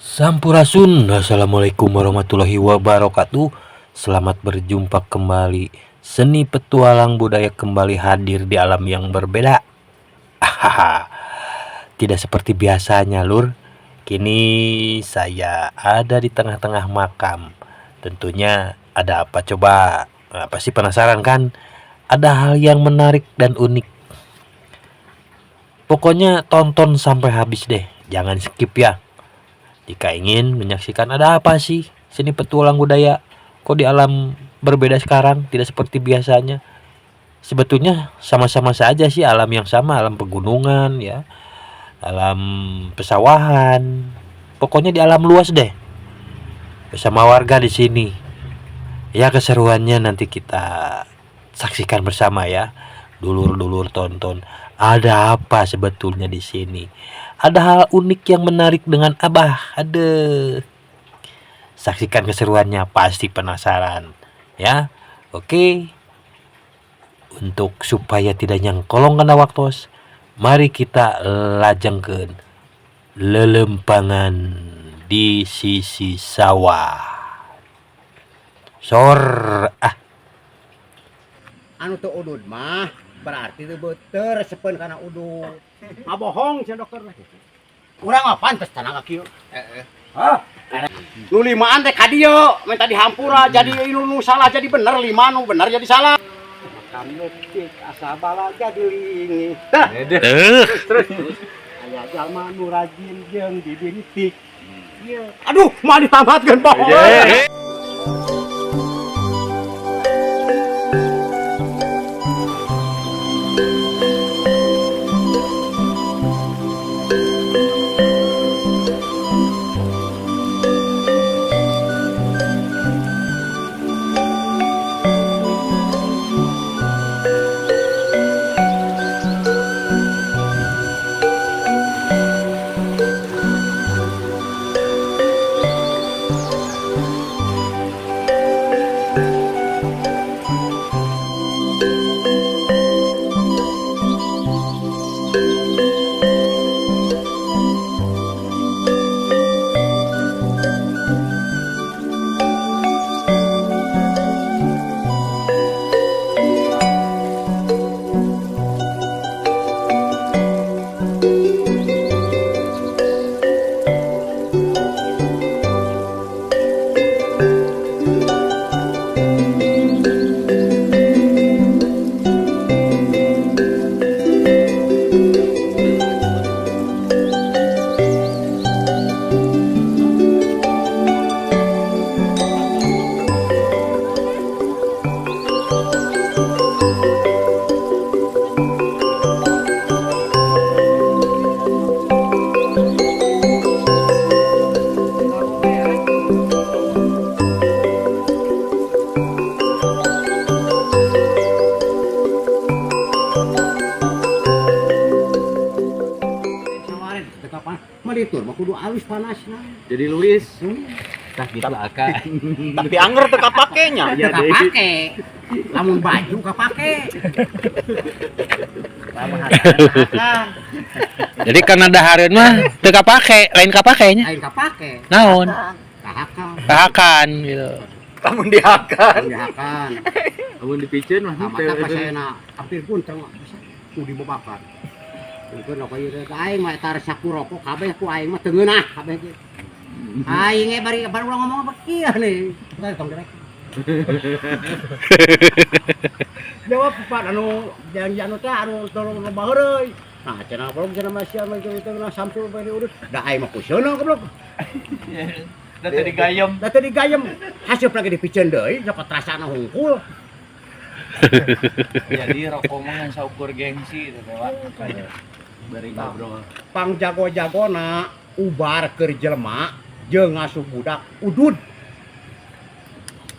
Sampurasun, assalamualaikum warahmatullahi wabarakatuh. Selamat berjumpa kembali. Seni petualang budaya kembali hadir di alam yang berbeda. Tidak seperti biasanya, Lur. Kini saya ada di tengah-tengah makam. Tentunya ada apa coba? Pasti penasaran kan? Ada hal yang menarik dan unik. Pokoknya tonton sampai habis deh. Jangan skip ya. Jika ingin menyaksikan ada apa sih seni petualang budaya, kok di alam berbeda sekarang, tidak seperti biasanya. Sebetulnya sama-sama saja sih, alam yang sama, alam pegunungan ya, alam pesawahan. Pokoknya di alam luas deh. Bersama warga di sini. Ya keseruannya nanti kita saksikan bersama ya. Dulur-dulur tonton. Ada apa sebetulnya di sini? Ada hal unik yang menarik dengan Abah. Saksikan keseruannya, pasti penasaran. Ya. Oke. Untuk supaya tidak nyangkolong kena waktos, mari kita lajengkeun lelempangan di sisi sawah. Sor Anu teu udud mah berarti teu beuteur sepeun kana udud. Ngabohong cenah dokter. Urang mah pantes tenaga kieu. Hah? Nu limaan teh ka dieu, minta dihampura jadi nu salah jadi bener, lima nu bener jadi salah. Kamu cek asa bala jadi lingi. Terus aya jalma nu rajin jeung dibintik. Ieu. Aduh, mah ditamatkeun bohong. Malitur mah kudu alus panasna. Jadi Luis, tah gitu aka. Tapi anger teu kapake nya. Teu kapake. Lamun baju kapake. Jadi karena dahareun mah teu kapake, lain kapakenya. Lain kapake. Naon? Kahakan. Kahakan gitu. Kamu dihakan. Kahakan. Kamu dipiceun mah Mata pasena hampir pun teu kudu dibakar. Itu lo kayu aing mah tar saku rokok kabeh ku aing mah teu ngeunah kabeh ge. Aing ge bari urang ngomong apa kieu nih. Tong direk. Jawab Pak anu janji anu teh anu tolong loba heureuy. Nah cenah belum cenah masih anu itu sampul bari urut. Da aing mah kuseuna goblok. Da teh digayem. Da teh digayem. Haseup lagi dipiceun deui dapat rasana hungkul. Jadi rokok mah ngan saukur gengsi teh Pak. Bari ngobrol. Pang jago-jagona ubar keur jelema jeung ngasuh budak udud.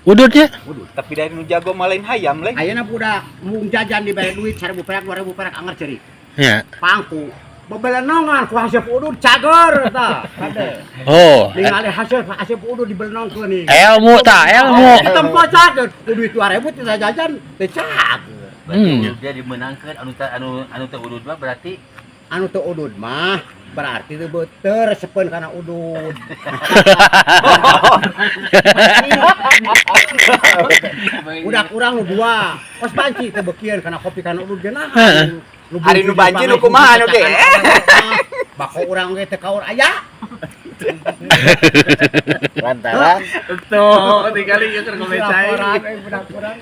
Udutnya? Waduh, tapi dari nu jago mah lain hayam leh. Ayeuna budak mung jajan dibere duit 1000 perak 2000 perak anger ceurik. Ya. Pangku bebelenongan ku haseup udud cager tah. Kade. Oh, Ningali haseup udud dibelenongkeun nih. ilmu tah, ilmu. Tempo cager ku duit 2000 teh jajan teh cager. Berarti dia dimenangkeun anu teh udud mah berarti Anu teu udud mah berarti itu beter sepen karena udud. Udah kurang lu dua. Pas banci teh beukian karena kopi karena udud geuna. Hari nu banci nu kumaha nu ge? Bako urang ge teu kaur aya. Lantaran Tuh, tinggal ieu keur ngomecai.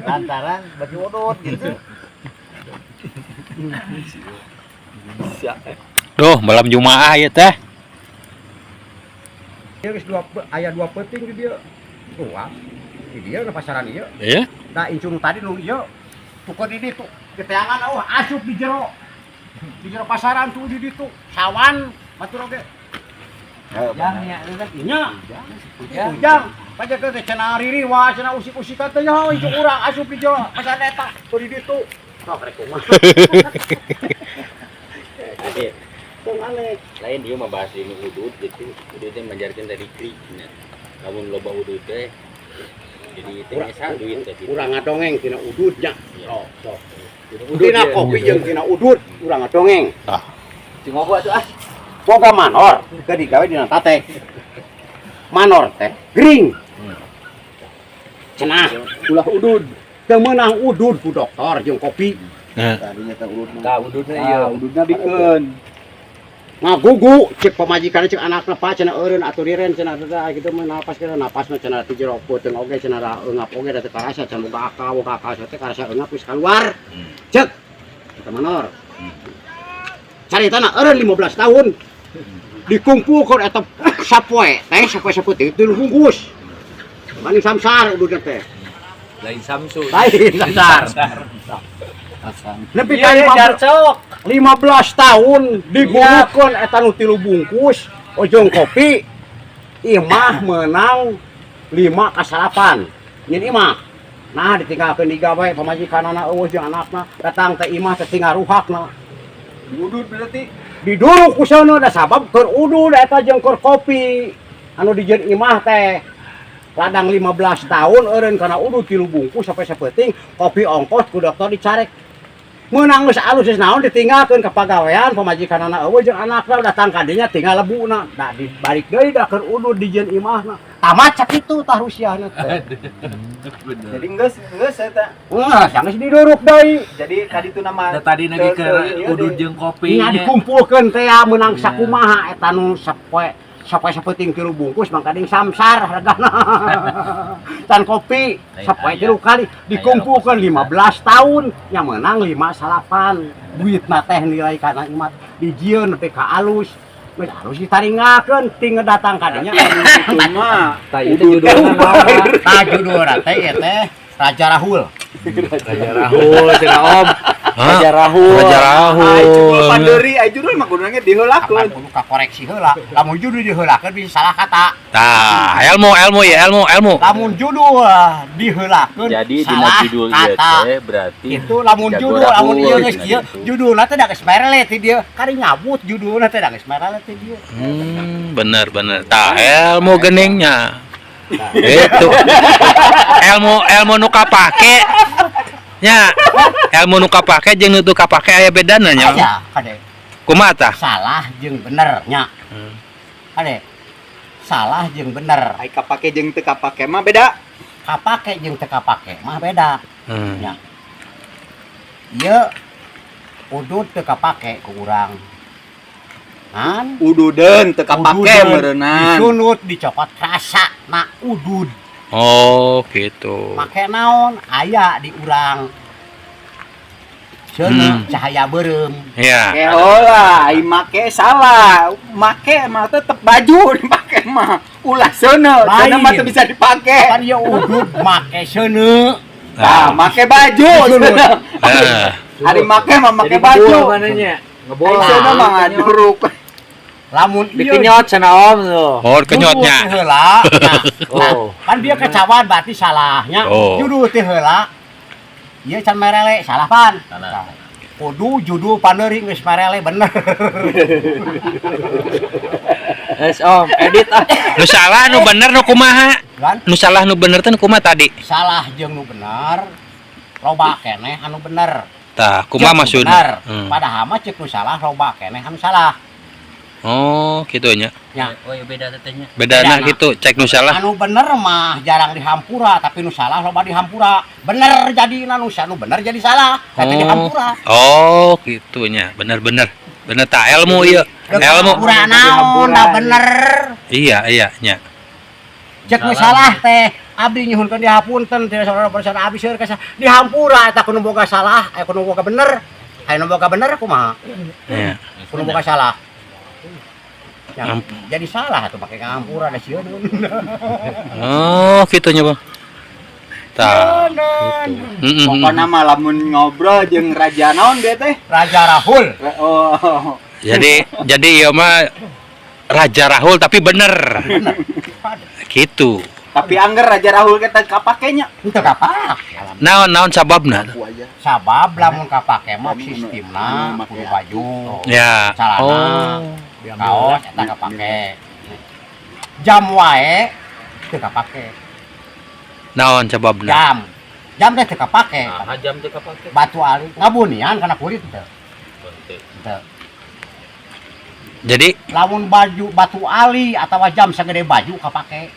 lantaran baju udut gitu. Duh, malam Jumaah ya teh. Ieu geus aya dua peuting di dieu. Tuh, di dieu na pasaran ieu. Iya. Da incung tadi nu ieu. Tuker di ditu. Keteangan asup di jero. Di jero pasaran tuh di ditu. Sawan batur oge. Yang nya Nya. Ujang. Pajak teh cenah riri wah cenah usik-usikan teh nya incung urang asup di jero pasaran eta. Tuh di ditu. Sok rek kumaha. Adit, Tong aneh. lain dia membahas ini udut gitu, udutnya menjarkan dari kri, namun loba udut teh, jadi tengah duit tadi. Urang ngadongeng tina ududnya. Iya. Sok. Tina kopi jeung tina udud urang ngadongeng. cuma gua tuh Boga manor ke digawe dina tate. Manor teh gering. Cenah ulah udud. Teu meunang udud ku dokter jeung kopi. tadinya teh urut ka udutna ieu udutna Bikeun. Ngagugu cek pamajikan cek anakna pa cenah eureun atuh diren cenah da kitu mah napas kira napasna cenah ti jero peuteung oge cenah da eungap oge da teu karasa cenah boga akal teh karasa eungap wis kaluar. Cek. Eta manor. Caritana eureun 15 tahun. Dikumpulkeun eta sapoe teh sapoe-sapoe teh 3 bungkus. Mani samsar ududna teh. lain Samsu Lain samsar. Nepi ka iya 15 tahun digugukeun eta nu 3 bungkus ojong kopi. Imah menang 5 ka 8. Nyin imah. Nah ditinggalkeun digawe pamajikanana eueuh jeung anakna datang teh imah teh tinggal ruhakna. udut berarti Diduruk ku sono da sabab keur udud eta jeung keur kopi. Anu dijieun imah teh ladang 15 tahun eureun kana udud 3 bungkus sampai sapeuting kopi ongkos ku dokter dicarek. Meunang geus alus geus naon ditinggalkeun ka pagawean pamajikanana eueuh jeung anakna datang ka dinya tinggal lebuna. Da dibalik deui da keur udud dijieun imahna. Tamat sakitu tah rusiana teh. jadi geus eta Wah, sanggeus diduruk deui. jadi kaditu nama Tadi lagi ke udut jeung Nya kopinya. dikumpulkeun teh meunang sakumaha eta nu sapoe sapeuting 3 bungkus mangka ding samsar hargana. Tan kopi sapoe 3 kali dikumpulkeun 15 tahun nya meunang 5 9. Duitna teh nilai kana imat dijieun nepi ka alus. Geus alus ditaringakeun ting datang ka dinya. mah Tah judulna teh ieu teh Raja Rahul. Rahul cenah Om Raja Rahul Rahul. judul panderi judul mah kuduna diheulakeun Kudu kakoreksi heula. Lamun judul diheulakeun bisa salah kata. Tah, ilmu ya ilmu. Lamun judul diheulakeun Jadi dina salah judul ieu kata. teh berarti Itu lamun Jago judul lamun Rahul ieu geus cenah kieu gitu. judulna teh da geus merele ti dieu. Kari nyabut judulna teh da geus merele ti dieu. Bener. Tah, ilmu geningnya. Itu. Ilmu nu kapake. Nya, ilmu nu kapake jeung nu teu kapake aya bedana nya. Aja kade Kumaha tah? salah jeung bener nya. Kade salah jeung bener. ai kapake jeung teu kapake mah beda Kapake jeung teu kapake mah beda. Hmm. Nya. Ieu udud teu kapake ku urang. Kan ududeun teu kapake Ududeun, meureunnan disunut dicopot rasa na udud Oh, gitu. make naon aya di urang cenah cahaya beureum Ya. heula ai make salah make mah tetep baju dipake mah ulah seuneu Lain. seuneu mah teu bisa dipake kan ieu udud make seuneu nah make baju seuneu hari make mah make baju mananya. ai seuneu mah ngaduruk lamun ieu Dikenyot cenah Om tuh. Oh, kenyotnya. judul teh heula Oh. kan dia kecawan berarti salahnya Oh. judul teh heula ieu can merele salah pan Salah. kudu judul paneuring geus merele bener Es Om, edit ah. Nu salah nu bener nu kumaha? kan Nu salah nu bener teh nu kumaha tadi? salah jeung nu bener loba keneh anu bener Tah, Cek kumaha nu maksudna? bener. Hmm. Padahal mah cek nu salah loba keneh anu salah Oh, gitu nya. Ya. Oh ya beda tetenya. Bedana Bedana. gitu, cek nu salah. Anu bener mah jarang dihampura, tapi nu salah loba dihampura. Bener jadi nu bener jadi salah, tapi dihampura. Oh, gitunya. Bener-bener. Bener tak ilmu ieu. Ilmu. Hampura naon da bener. Iya, nya. Cek nu salah teh abdi nyuhunkeun dihapunten teh saudara-saudara abdi seueur ka dihampura eta kudu boga salah, aya kudu boga bener. Aya nu boga bener kumaha? Iya. Kudu boga salah. Ya, Amp- jadi salah atuh make ngahampura da sieun. Oh, gitunya, Bang. Tah. Heeh. Pokoknya mah lamun ngobrol jeung raja naon dia teh. Raja Rahul. Oh. Jadi ieu mah Raja Rahul tapi bener. Gitu. Tapi angger Raja Rahul kita kapakenya. Itu kapak. Naon sababna? Aku aja. Sabab lamun kapake mah sistemna kudu baju, Ya. celana, kaos eta kapake. Jam wae teu kapake. Naon sababna? Jam teh teu kapake. Nah, jam teh kapake. Batu ali ngabunian kana kulit teu. Teu. Jadi Lamun baju batu ali atawa jam sagede baju kapake.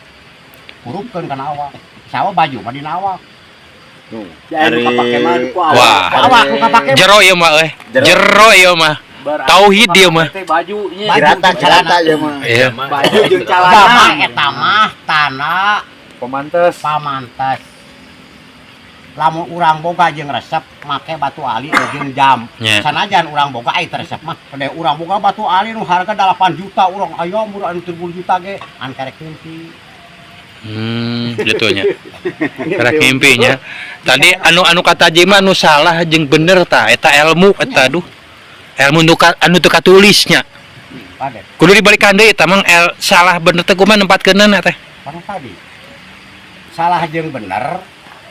Hurupkeun kana awak. Sawa baju mah dina awak. Jadi kapake mah ku Wah. awak. Awak ku kapake jero ieu mah Jero ieu mah. Tauhid dia mah. Bajunya. Baju Dirata jeung celana ya mah. Iya. Baju jeung Jama celana. eta mah tanah Pemantes. pamantes. Lamun urang boga jeung resep make batu ali jeung jam. Nya. Sanajan urang boga ai resep mah pada urang boga batu ali nu harga 8 juta urang aya murah anu 30 juta ge an karek henteu. Gitunya. Karek mimpinya. Tadi anu kata Jema anu salah jeung bener tah eta ilmu eta aduh. Ilmu anu teu katulisnya. Pade. Kudu dibalikan deui tah mang salah bener teh kumaha nempatkeunana teh. Karena tadi salah jeung bener,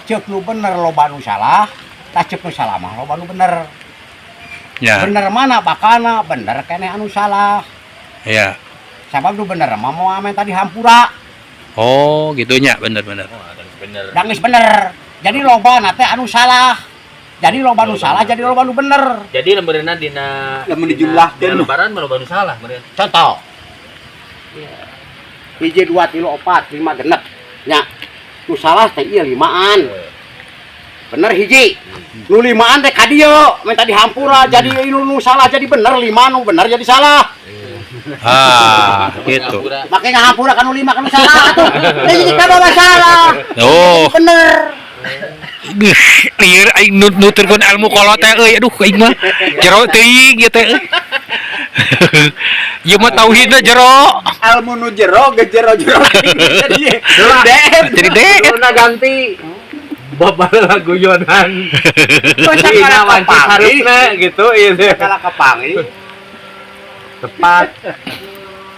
ceuk nu bener loba nu salah, tah ceuk nu salah mah loba nu bener. Ya. Bener mana bakana bener keneh anu salah. Ya. Sabab nu bener mah moal ame tadi hampura. Oh, gitunya bener-bener. Oh, ada bener. Da geus bener. Jadi loba na teh anu salah. Jadi loba nu salah jadi loba nu bener. Jadi lembereuna dina Lamun dijumlahkeun. dina lebaran mah baru salah meureun. Contoh. Hiji 2 3 4 5 genep. Nya. Nu salah teh ieu limaan. Bener hiji. Nu limaan teh ka dieu, men tadi hampura jadi nu salah jadi bener, 5 nu bener jadi salah. Ah, gitu. Make ngahampura kan nu 5 kan nu salah atuh. Jadi kita bawa salah. Oh, Bener. lieur aing nuturkeun ilmu kolot teh euy aduh aing mah jero teuing ieu teh. Ieu mah tauhidna jero. Ilmu nu jero ge jero-jero. Jadi deh. Luna ganti. Babala guyonan. Masa Dina kala wancik kepangi. harusna gitu ieu teh. Kala kepangi. Tepat.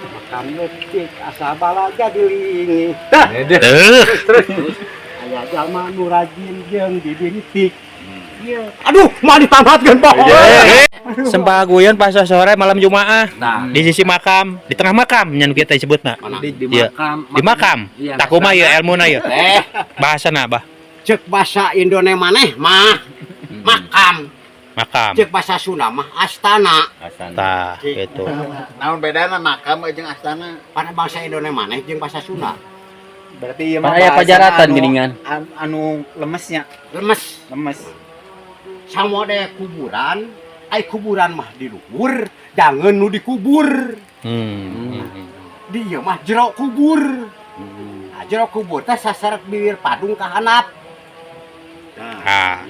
Makan letik asa bala jadi lingi. Teuh. Aya jalma nu rajin jeung dibintik. Iya. Aduh, mah ditamatkeun pohon. Sempaguyon pas sore malam Jumaah Nah, di sisi makam, di tengah makam nyan kita disebutna. di Iya. makam. Di makam. Iya, Tak kumaha ieu ilmuna ieu. Bahasana bah? Cek bahasa Indonesia maneh mah makam. Makam. Cek bahasa Sunda mah astana. Tah, gitu. Naon bedana makam jeung astana? Pada bahasa Indonesia maneh jeung bahasa Sunda. Berarti ieu Aya bahasa pajaratan anu- geuningan. Anu lemesnya, Lemes. lemes. Samode kuburan, ai kuburan mah di luhur, jangan nu dikubur. Dia mah jero kubur. Nah, jero kubur teh sasaret bibir padung ka handap. Ah.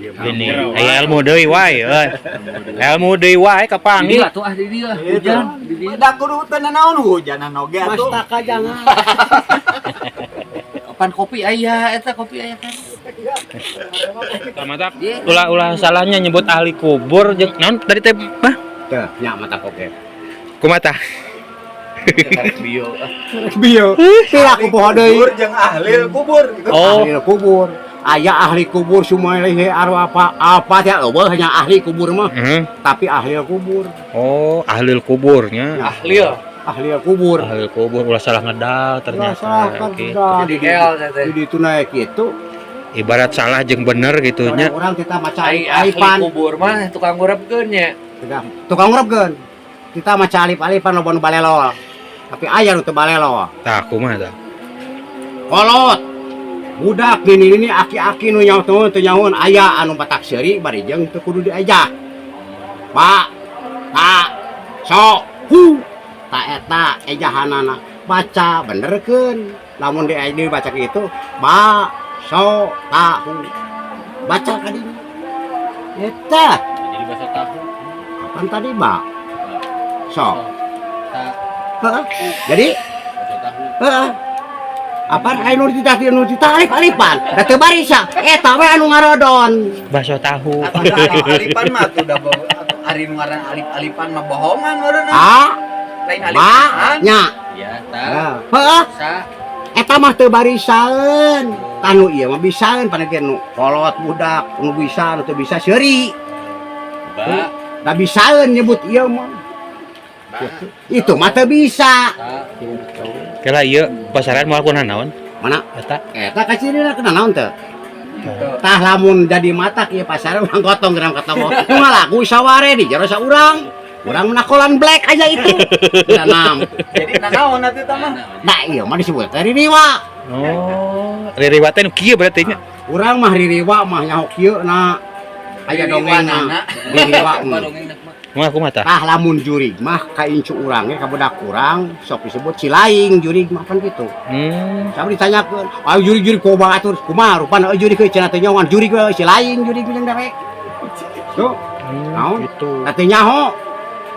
Ini aya ilmu deui wae euy. Ilmu deui wae kapangi. Di atuh di dia hujan. Di dia. Da kudu teu naon hujanan oge atuh. Mastaka jangan. Pan kopi aya eta kopi aya kan. Mantap. Ulah salahnya nyebut ahli kubur jeung naon tadi teh mah? Teh, nya mata oke. Kumaha tah? Bio. Bio. Teh aku poho deui. Kubur jeung ahli kubur gitu. Oh, Ahli kubur. Aya ahli kubur semua leh arwah apa teh loba hanya ahli kubur mah. Tapi ahli kubur. Oh, ahli kuburnya. Ahli ya. Ahli kubur. Ahli kubur ulah salah ngedal ternyata. Salah Gitu. kan Jadi L teh. di itu naik itu. Ibarat salah jeung bener gitunya. Orang kita maca Ai ahli aipan. kubur mah tukang ngurepkeun nya. Tukang ngurepkeun. kita mah alip-alipan loba nu balelo. Tapi aya nu teu balelo. Tah kumaha tah? Kolot. Budak ini aki-aki nu nyaho teu nyahoan aya anu batak seuri bari jeung teu kudu diajak. Pak, tak, sok, tak eta ejahanana baca benerkeun. Lamun dibaca gitu, ba, so, tahu. Baca ka dieu. Eta. Jadi bahasa tahu. Kapan tadi, Ba? So. Tak Heeh. Jadi, bahasa tahu. heeh. Apaan anu ditarik alipan? Da teu barisa. Eta we anu ngarodon. Bakso tahu. Alipan mah tuh udah bawa ari nu ngaran alip-alipan mah bohongan meureun. Ah, Lain Ba, alipan. nya. Ya, tak. Heeh. Sa. Eta mah teu barisaeun. Tanu ieu mah bisaeun panegeun nu kolot budak, nu bisa, nu teu bisa seuri. Ba. Da bisaeun nyebut ieu mah. Ba. Itu mah teu bisa. Tak. Kala ieu pasaran moal kunaon naon? Mana? Eta Eta kacirina kena naon teu? Tah lamun jadi matak ieu pasaran urang gotong geram katawa. Nu ngalagu saware di jero saurang. Urang menakolan black aja itu. Nanam. Jadi nanaon atuh tah mah? Nah ieu mah disebut teh ririwa. oh, ririwa teh nu kieu berarti nya. Urang mah ririwa mah nyaho kieu na aya dongengna. Ririwa. Barongeng mah. Moal kumaha tah? Tah lamun jurig mah ka incu urang ge ka budak urang sok disebut cilaing jurig mah kan gitu. Sabar ditanyakeun, "Ayo jurig-jurig kumaha atur? Kumaha rupana jurig ke cenah teh nyawan jurig we cilaing jurig jeung dawe." Tuh, naon? Gitu. Atuh nyaho.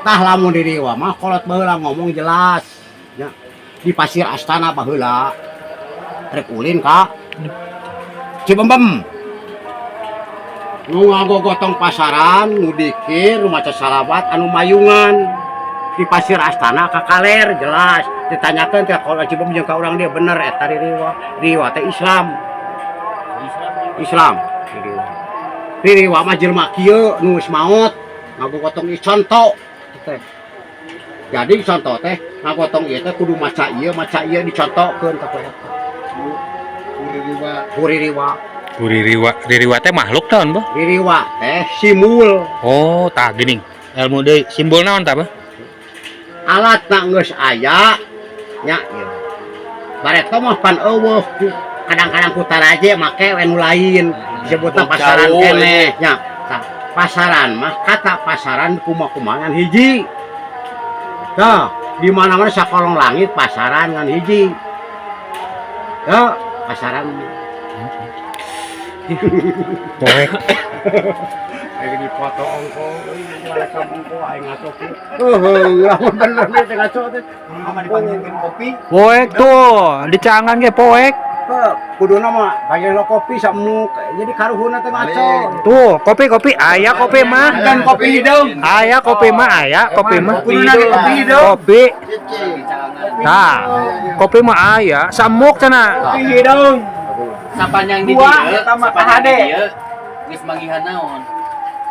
Tah lamun di dieu mah kolot baheula ngomong jelas. Ya. Di Pasir Astana baheula. Rek ulin ka Cibembem. Nu ngagogotong pasaran, nu dikir, nu maca salawat, anu mayungan di Pasir Astana ka Kaler jelas. Ditanyakeun teh kalau Cibembem jeung ka urang dia bener eta ririwa. Ririwa teh Islam. Islam. Ririwa mah jelema kieu nu geus maot ngagogotong ieu conto teh. Jadi contoh teh ngagotong ieu teh kudu maca ieu dicontohkeun ka eta. Ririwa teh makhluk naon, Bah? Ririwa teh simul. Oh, tah geuning. Ilmu deui simbol naon tah, Bah? Alatna geus aya nya ieu. Bareto mah pan eueuh kadang-kadang ku taraje make we nu lain disebutna pasaran keneh nya. Tah, pasaran mah kata pasaran kumaha-kumaha ngan hiji. Tah, di mana-mana sakolong langit pasaran ngan hiji. Tah, pasaran Poek. Ayo dipoto ongko, gimana kamu ongko aing ngaco ki. Lamun bener nih teh ngaco teh. Mama dipanggilkeun kopi. Poek tuh, dicangan ge poek. Kuduna mah bayar lo kopi samuk. Jadi karuhuna teh ngaco. Tuh, kopi aya kopi mah. Dan kopi hidung. Aya kopi mah aya, kopi mah. Kuduna ge kopi hidung. Kopi. Nah, kopi mah aya, samuk cenah. Kopi hidung. Sapanjang di Dua, dieu, tambah sapanjang KHD. di dieu, geus magihan naon?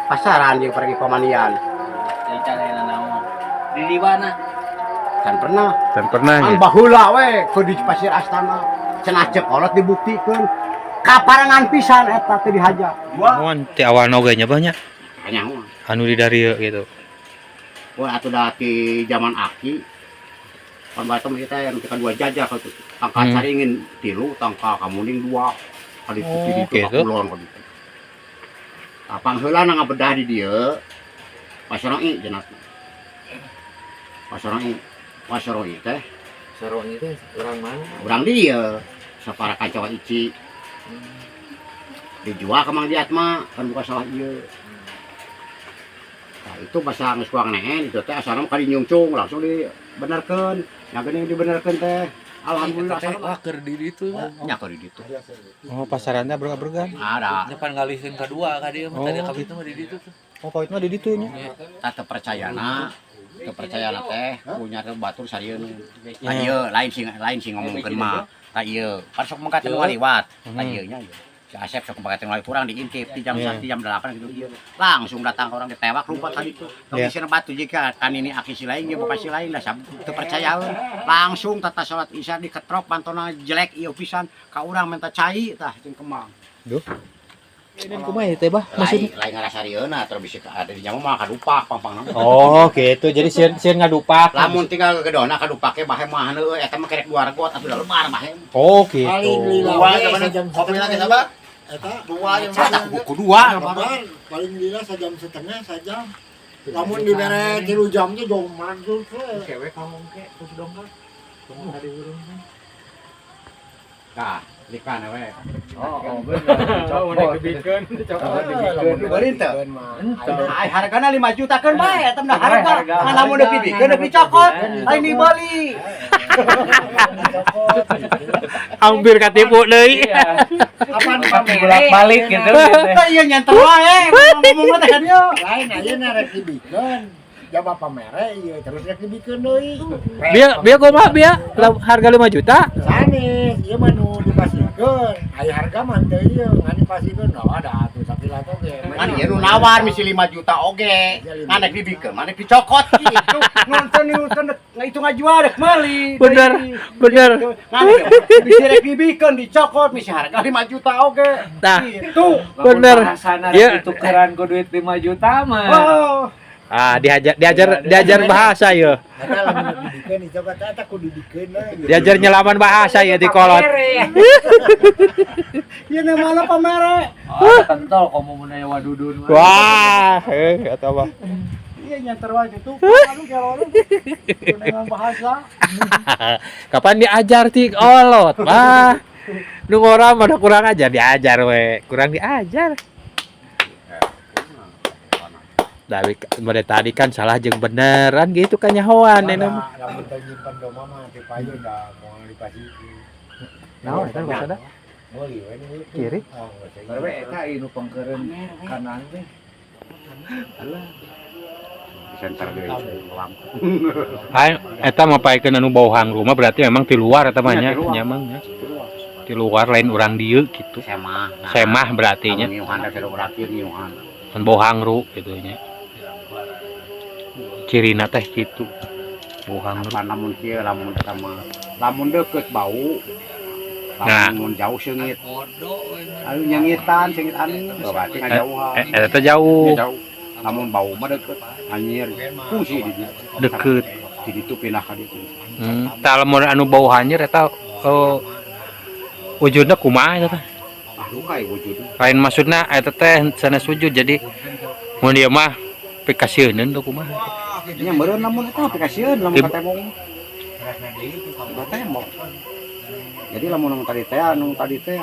Pasaran jeung pergi pamanian. Jadi carana naon? Ririwana. Kan pernah. Dan pernah Kan baheula we ke di Pasir Astana. Cenah cek kolot dibuktikeun. Kaparangan pisan eta teh dihajar. Mohon ti awal oge nya banyak. Nyaho. Anu di dari gitu. Wah atuh da ti zaman aki. Pan batom kita yang kita dua jajah kalau tangka caringin 3, tangka kamuning 2. Kali putih di gitu. kulon kali. Apang heula na ngabedah di dieu. Pasaroi jenat. Pasaroi teh Sorong itu orang mana? urang di dieu. Sapara kacawa ici. Dijual ke Mang Diat mah kan buka sawah ieu. Nah, itu bahasa geus kuang neen itu teh asalna kali nyungcung langsung dibenerkeun. Nya geuning dibenerkeun teh. Alhamdulillah Teh wah keur di ditu. nya keur di ditu. Oh, pasarannya bergan. Ada. Depan ngalihin kedua ka dieu mah tadi ka itu mah di ditu tuh. Oh, kawit mah di ditu nya. Tata percayana teh punya teh batur sarieun. Tah ieu lain sing ngomongkeun mah. Tah ieu pas sok mangkat nu liwat. Tah ieu nya ieu. Si Asep sok mangkat nu kurang diintip di jam 1 jam 8 gitu ieu. Langsung datang ke orang ditewak lupa tadi tuh. Tapi sina batu jika kan ini aki si lain ge bapak si lain lah teu percayaeun. Langsung tata salat Isya diketrop pantona jelek ieu pisan ka urang minta cai tah jeung kemang. Duh. Ini kumaha teh bah maksudnya? Lain ngarasarieuna terus bisa ada di nyamu mah kadupak pang-pang. Oh gitu, jadi sieun ngadupak. Lamun tinggal gedona kadupake bahe mah heueuh eta mah kerek 2 regot atuh da lebar bahe. Oh gitu. Paling lila Dua we zaman sajam kopi lagi setengah. sabar. Eta Dua yang mana? Buku 2. kabar paling lila sajam setengah saja. Lamun dibere 3 jamnya jauh mantul we. Cewek kamu ke terus dongkak. Kamu tadi burung. Nah, likan we. Oh, bener. Coba dibikeun, coba dibikeun. Dibeureun teu? Ente. Ai hargana 5 juta kan bae eta mah harga. Lamun deuk dibikeun deuk dicokot, lain dibeli. Hampir katipu deui. Apaan Bolak-balik gitu. Iya nyanter wae, ngomong teh kan yo. lain ayeuna rek dibikeun. Jaba pamere ieu terus rek dibikeun deui. Biar kumaha biar harga 5 juta. Sanes, ieu mah nu dipasikeun. Aya harga mah teu ieu, ngan dipasikeun ada atuh sakilat oge. Kan ieu nu nawar misi 5 juta oge. Ngan dibikeun, mana dicokot gitu. Nonton itu ngajual rek meuli. Bener. Ngan bisa rek dibikeun dicokot misi harga 5 juta oge. Tah. Gitu. Bener. Sana Iya. tukeran ku duit 5 juta mah. Oh. Ah, diajar bahasa ya. Eta lamun dibikeun dicokot eta kudu dibikeun we. Diajar nyelaman bahasa ya di kolot. Ieu namana pamere. Oh, tentol kamu menanya wadudun. Wah, atau apa? Iya nyanter wae gitu. Anu geloro. Dengan bahasa. Kapan diajar ti kolot, Pak? Nu orang mana kurang ajar diajar we, kurang diajar. Dari tadi kan salah jeung beneran gitu kan nyahoan Mana lamun teu nyimpen doma mah teu payu da moal dipasikeun. Naon eta maksudna? Meuli we nu Kiri? Oh, geus aya. Baru eta inu pangkeureun kanan teh. Bisa ntar deui kolam. Hai, eta mah paekeun anu bau hangru mah berarti memang di luar eta mah nya, nyamang nya. Di luar lain urang dieu gitu. Semah berarti nya. Nyuhan da seru berakhir nyuhan. Mun bau hangru gitu nya. Cirina teh gitu. Bau hangru. Apa namun kieu lamun sama lamun deukeut bau. Nah. Lamun jauh seungit. Anu nyangitan seungit anu berarti ngajauhan. Eta jauh. Jauh. Lamun bau mah deukeut anjir. Fungsi di ditu. Deukeut. Di ditu pindah ka ditu. Tah lamun anu bau hanyir eta wujudna kumaha eta teh? Aduh kai wujudna. Lain maksudna eta teh sanes wujud jadi mun dieu mah pikasieun tuh kumaha. Nya meureun lamun eta aplikasieun lamun katemong. Katemong. Jadi lamun tadi teh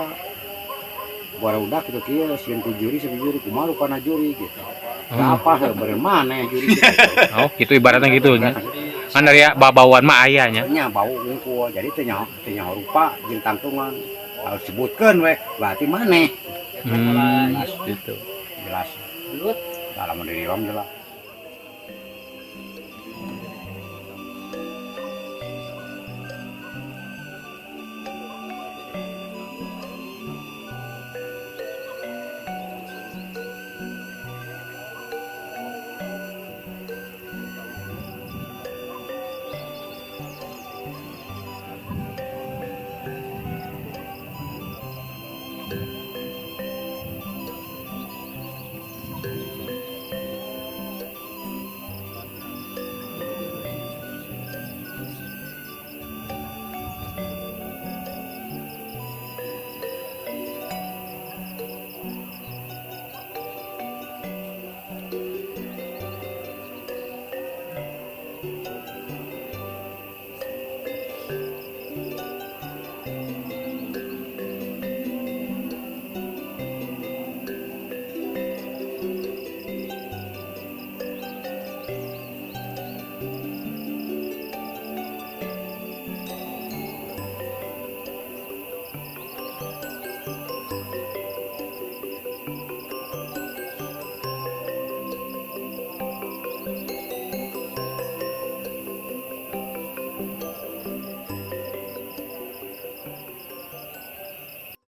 buara udah gitu kieu sieun ku juri kumaha rupana juri gitu. Apa heuh beureun maneh juri gitu. Oh, gitu ibaratnya gitu nya. Kan dari babauan mah aya nya. Nya bau unggul jadi teh nyaho rupa jeung tangtungan. Harus sebutkeun we berarti maneh. Gitu. Jelas. Dalam diri rom jelas.